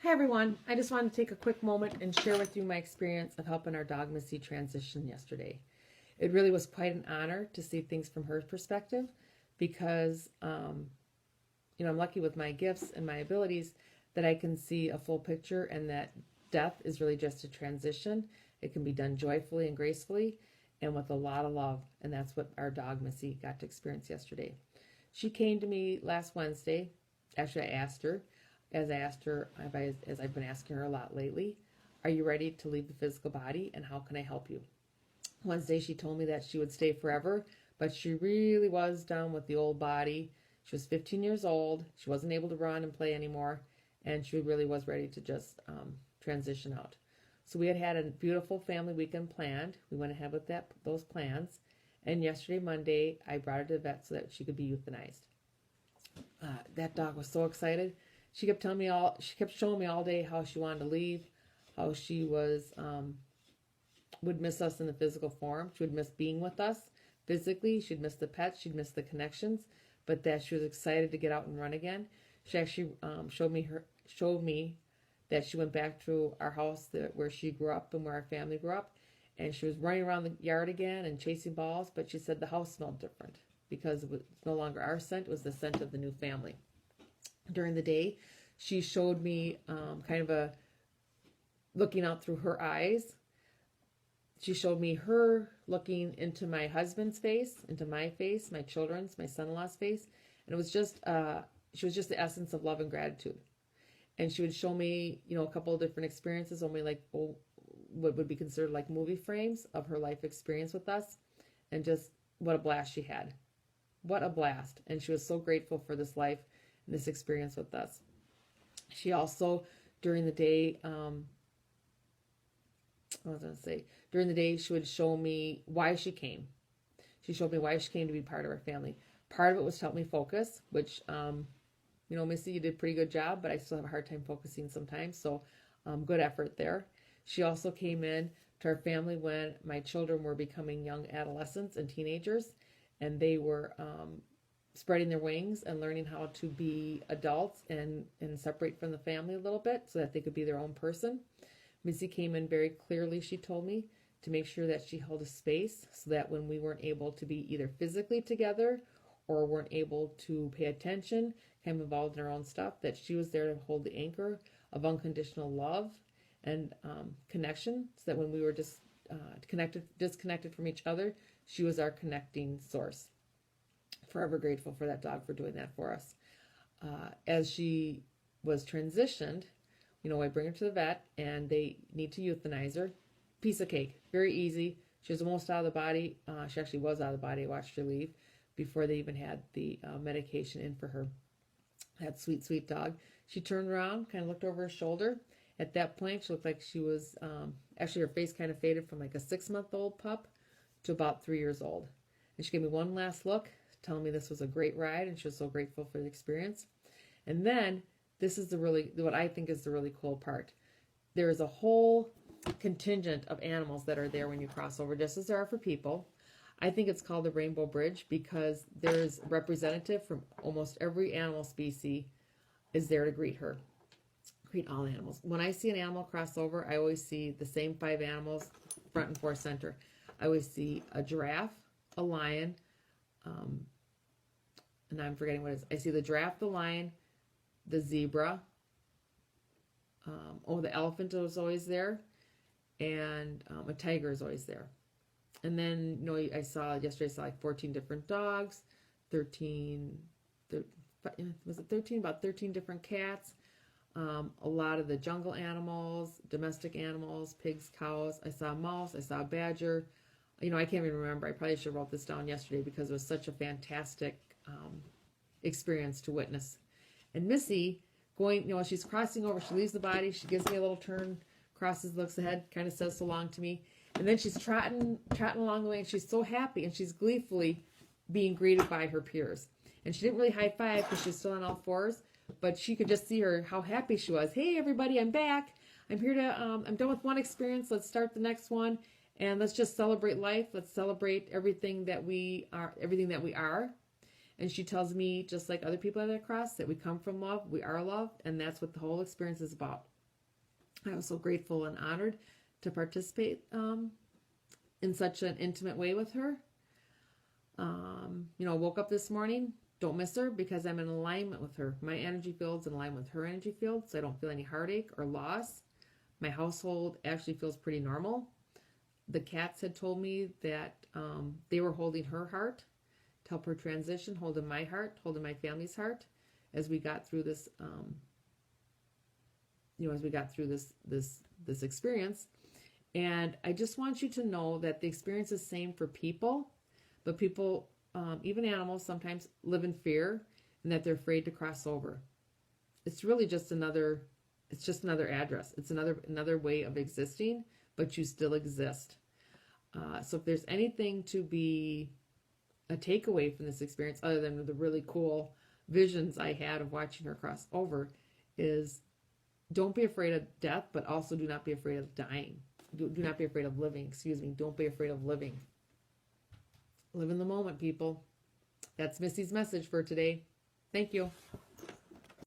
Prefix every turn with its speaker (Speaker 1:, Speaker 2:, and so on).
Speaker 1: Hi everyone, I just wanted to take a quick moment and share with you my experience of helping our dog Missy transition yesterday. It really was quite an honor to see things from her perspective because, I'm lucky with my gifts and my abilities that I can see a full picture and that death is really just a transition. It can be done joyfully and gracefully and with a lot of love, and that's what our dog Missy got to experience yesterday. She came to me last Wednesday. Actually, I asked her, as I've been asking her a lot lately, are you ready to leave the physical body and how can I help you? Wednesday, she told me that she would stay forever, but she really was done with the old body. She was 15 years old. She wasn't able to run and play anymore, and she really was ready to just transition out. So we had a beautiful family weekend planned. We went ahead with those plans, and yesterday, Monday, I brought her to the vet so that she could be euthanized. That dog was so excited. She kept showing me all day how she wanted to leave, how she would miss us in the physical form. She would miss being with us physically. She'd miss the pets. She'd miss the connections, but that she was excited to get out and run again. She actually showed me that she went back to our house where she grew up and where our family grew up, and she was running around the yard again and chasing balls. But she said the house smelled different because it was no longer our scent; it was the scent of the new family. During the day, she showed me looking out through her eyes. She showed me her looking into my husband's face, into my face, my children's, my son-in-law's face, and it was just she was just the essence of love and gratitude. And she would show me, a couple of different experiences, only what would be considered like movie frames of her life experience with us, and just what a blast she had. What a blast. And she was so grateful for this life and this experience with us. She also, during the day, she would show me why she came. She showed me why she came to be part of our family. Part of it was to help me focus, which, Missy, you did a pretty good job, but I still have a hard time focusing sometimes. So good effort there. She also came in to our family when my children were becoming young adolescents and teenagers, and they were spreading their wings and learning how to be adults and separate from the family a little bit so that they could be their own person. Missy came in very clearly, she told me, to make sure that she held a space so that when we weren't able to be either physically together or weren't able to pay attention, kind of involved in our own stuff, that she was there to hold the anchor of unconditional love and connection, so that when we were just disconnected from each other, she was our connecting source. Forever grateful for that dog for doing that for us. As she was transitioned, I bring her to the vet and they need to euthanize her. Piece of cake, very easy. She was almost out of the body. She actually was out of the body. I watched her leave before they even had the medication in for her. That sweet, sweet dog. She turned around, kind of looked over her shoulder. At that point, she looked like she was, actually her face kind of faded from like a 6-month-old pup to about 3 years old. And she gave me one last look, telling me this was a great ride and she was so grateful for the experience. And then this is what I think is the really cool part. There is a whole contingent of animals that are there when you cross over, just as there are for people. I think it's called the Rainbow Bridge because there's a representative from almost every animal species is there to greet her. Greet all animals. When I see an animal cross over, I always see the same 5 animals front and center. I always see a giraffe, a lion, and I'm forgetting what it is. I see the giraffe, the lion, the zebra. The elephant is always there, and a tiger is always there. And then, yesterday I saw like 14 different dogs, 13, was it 13? About 13 different cats, a lot of the jungle animals, domestic animals, pigs, cows. I saw a mouse, I saw a badger. I can't even remember. I probably should have wrote this down yesterday because it was such a fantastic experience to witness. And Missy, she's crossing over, she leaves the body, she gives me a little turn, crosses, looks ahead, kind of says so long to me. And then she's trotting along the way, and she's so happy, and she's gleefully being greeted by her peers. And she didn't really high five because she's still on all fours, but she could just see how happy she was. Hey, everybody, I'm back. I'm here I'm done with one experience. Let's start the next one, and let's just celebrate life. Let's celebrate everything that we are. And she tells me, just like other people at that cross, that we come from love, we are love, and that's what the whole experience is about. I was so grateful and honored to participate in such an intimate way with her. I woke up this morning, don't miss her because I'm in alignment with her. My energy field's in alignment with her energy field, so I don't feel any heartache or loss. My household actually feels pretty normal. The cats had told me that they were holding her heart to help her transition, holding my heart, holding my family's heart as we got through this, this experience. And I just want you to know that the experience is the same for people, but people, even animals, sometimes live in fear and that they're afraid to cross over. It's really just another address. It's another way of existing, but you still exist. So if there's anything to be a takeaway from this experience, other than the really cool visions I had of watching her cross over, is don't be afraid of death, but also do not be afraid of dying. Do not be afraid of living. Don't be afraid of living. Live in the moment, people. That's Missy's message for today. Thank you.